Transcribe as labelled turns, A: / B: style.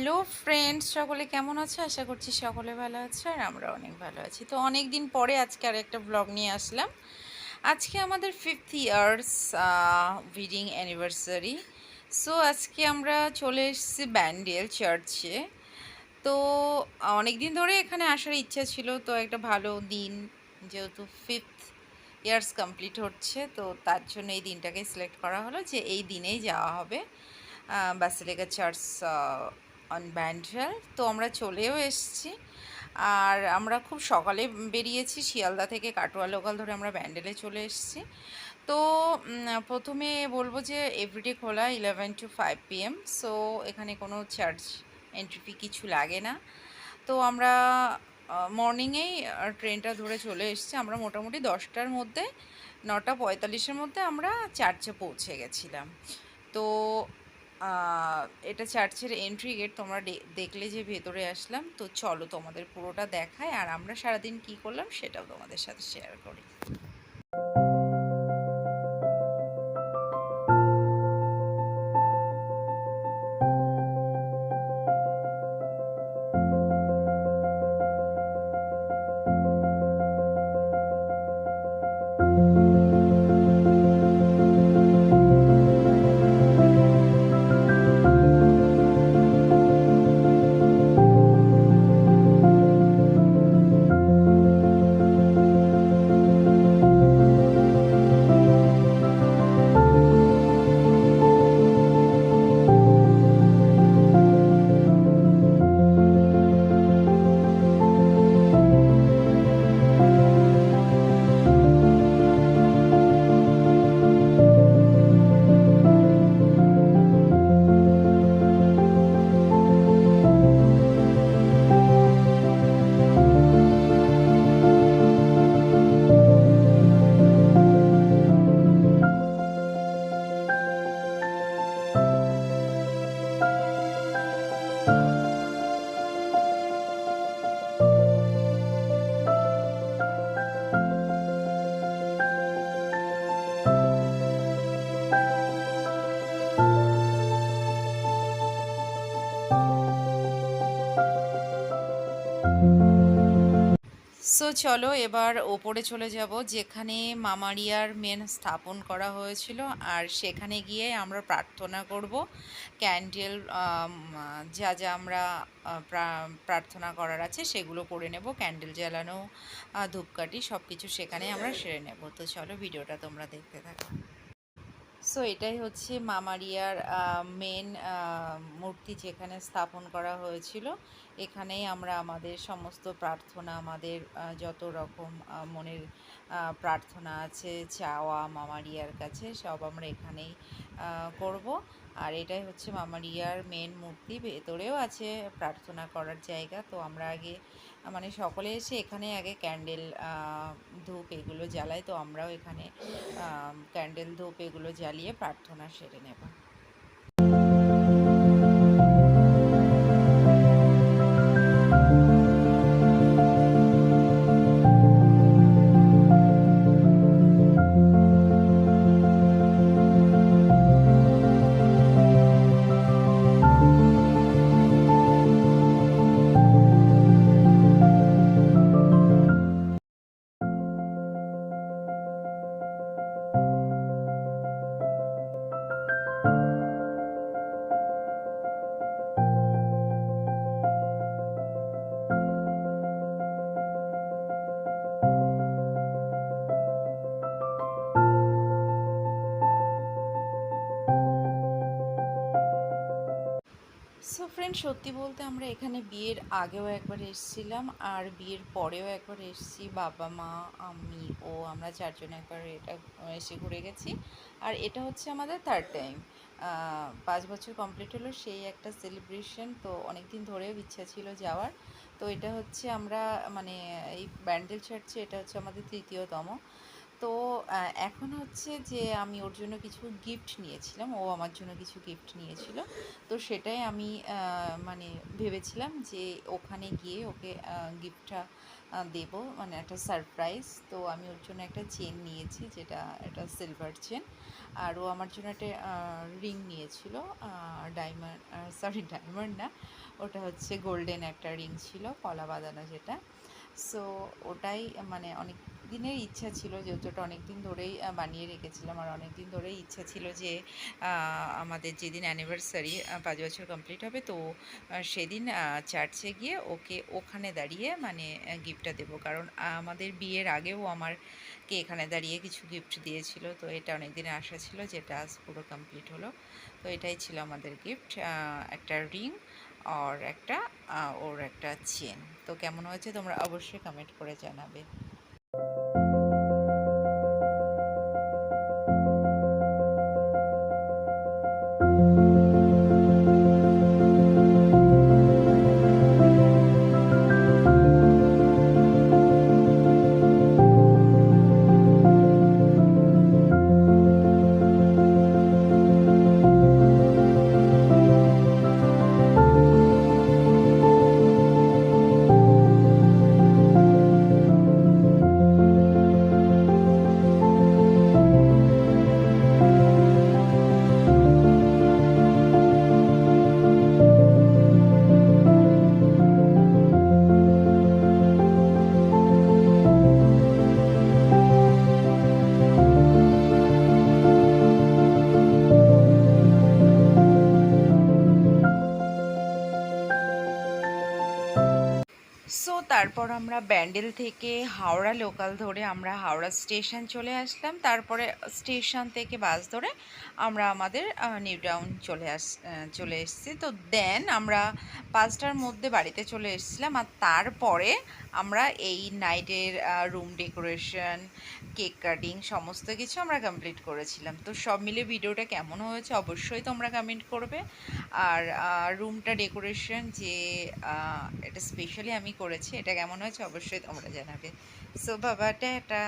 A: Hello friends, সকলে কেমন আছো? আশা করছি সকলে ভালো আছে আর আমরা অনেক ভালো আছি। তো অনেক দিন পরে আজকে আর একটা ব্লগ নিয়ে আসলাম। আজকে আমাদের 5th years wedding anniversary. So আজকে আমরা চলে এসেছি ব্যান্ডেল চার্চে। তো অনেক দিন ধরে এখানে আসার ইচ্ছা ছিল, তো একটা ভালো দিন, যেহেতু 5th ইয়ার্স কমপ্লিট হচ্ছে, তো তার জন্য এই দিনটাকে সিলেক্ট করা হলো যে এই দিনেই যাওয়া হবে বাসিলিকা চার্চ অন ব্যান্ডেল। তো আমরা চলেও এসেছি, আর আমরা খুব সকালে বেরিয়েছি শিয়ালদা থেকে, কাটোয়া লোকাল ধরে আমরা ব্যান্ডেলে চলে এসেছি। তো প্রথমে বলবো যে এভরিডে খোলা 11 to 5 PM। সো এখানে কোনো চার্জ এন্ট্রি ফি কিছু লাগে না। তো আমরা মর্নিংয়েই ট্রেনটা ধরে চলে এসেছি। আমরা মোটামুটি 10টার মধ্যে, 9:45-এর মধ্যে আমরা চার্চে পৌঁছে গেছিলাম। তো এটা চার্চের এন্ট্রি গেট। তোমরা দেখলে যে ভেতরে আসলাম। তো চলো তোমাদের পুরোটা দেখায়, আর আমরা সারাদিন কি করলাম সেটাও তোমাদের সাথে শেয়ার করি। সো চলো এবার ওপরে চলে যাব, যেখানে মামারিয়ার মেন স্থাপন করা হয়েছিল, আর সেখানে গিয়ে আমরা প্রার্থনা করব। ক্যান্ডেল যা যা আমরা প্রার্থনা করার আছে সেগুলো করে নেব। ক্যান্ডেল জ্বালানো, ধূপকাঠি সব কিছু সেখানে আমরা সেরে নেব। তো চলো ভিডিওটা তোমরা দেখতে থাকো। সো এটাই হচ্ছে মামারিয়ার মেন মূর্তি, যেখানে স্থাপন করা হয়েছিল। এখানেই আমরা আমাদের সমস্ত প্রার্থনা, আমাদের যত রকম মনের প্রার্থনা আছে, চাওয়া মামারিয়ার কাছে, সব আমরা এখানেই করব। আর এটাই হচ্ছে মামারিয়ার মেন মূর্তি। ভেতরেও আছে প্রার্থনা করার জায়গা। তো আমরা আগে মানে সকলে এসে এখানে আগে ক্যান্ডেল, ধূপ এগুলো জ্বালায়। তো আমরাও এখানে ক্যান্ডেল, ধূপ এগুলো জ্বালিয়ে প্রার্থনা সেরে নেব। সো ফ্রেন্ড, সত্যি বলতে আমরা এখানে বিয়ের আগেও একবার এসেছিলাম, আর বিয়ের পরেও একবার এসেছি। বাবা মা, আমি ও আমরা চারজন একবার এটা এসে ঘুরে গেছি। আর এটা হচ্ছে আমাদের থার্ড টাইম। 5 বছর কমপ্লিট হলো, সেই একটা সেলিব্রেশন। তো অনেক দিন ধরেও ইচ্ছা ছিল যাওয়ার। তো এটা হচ্ছে আমরা মানে এই ব্যান্ডেল চার্চে এটা হচ্ছে আমাদের তৃতীয়তম। তো এখন হচ্ছে যে আমি ওর জন্য কিছু গিফট নিয়েছিলাম, ও আমার জন্য কিছু গিফট নিয়েছিল। তো সেটাই আমি মানে ভেবেছিলাম যে ওখানে গিয়ে ওকে গিফটটা দেবো, মানে একটা সারপ্রাইজ। তো আমি ওর জন্য একটা চেন নিয়েছি, যেটা এটা সিলভার চেন। আর ও আমার জন্য একটা রিং নিয়েছিল, ডায়মন্ড, সরি ডায়মন্ড না, ওটা হচ্ছে গোল্ডেন একটা রিং ছিল, কলা বাঁধানো যেটা। সো ওটাই মানে অনেক দিনের ইচ্ছা ছিল, যেহেতু ওটা অনেক দিন ধরেই বানিয়ে রেখেছিলাম, আর অনেক দিন ধরেই ইচ্ছা ছিল যে আমাদের যেদিন অ্যানিভার্সারি 5 বছর কমপ্লিট হবে, তো সেদিন চার্চে গিয়ে ওকে ওখানে দাঁড়িয়ে মানে গিফটটা দেবো। কারণ আমাদের বিয়ের আগেও আমারকে এখানে দাঁড়িয়ে কিছু গিফট দিয়েছিল। তো এটা অনেক দিনের আশা ছিল, যেটা আজ পুরো কমপ্লিট হলো। তো এটাই ছিল আমাদের গিফট, একটা রিং আর একটা ওর একটা চেন। তো কেমন হয়েছে তোমরা অবশ্যই কমেন্ট করে জানাবে। সো তারপর আমরা ব্যান্ডেল থেকে হাওড়া লোকাল ধরে আমরা হাওড়া স্টেশন চলে আসলাম। তারপরে স্টেশন থেকে বাস ধরে আমরা আমাদের নিউ টাউন চলে এসেছি। তো দেন আমরা 5টার মধ্যে বাড়িতে চলে এসেছিলাম। আর তারপরে আমরা এই নাইটের রুম ডেকোরেশন, কেক কাটিং সমস্ত কিছু আমরা কমপ্লিট করেছিলাম। তো সব মিলে ভিডিওটা কেমন হয়েছে অবশ্যই তোমরা কমেন্ট করবে। আর রুমটা ডেকোরেশন যে এটা স্পেশালি আমি করেছি, এটা কেমন হয়েছে অবশ্যই তোমরা জানাবে। সো বাবা টাটা।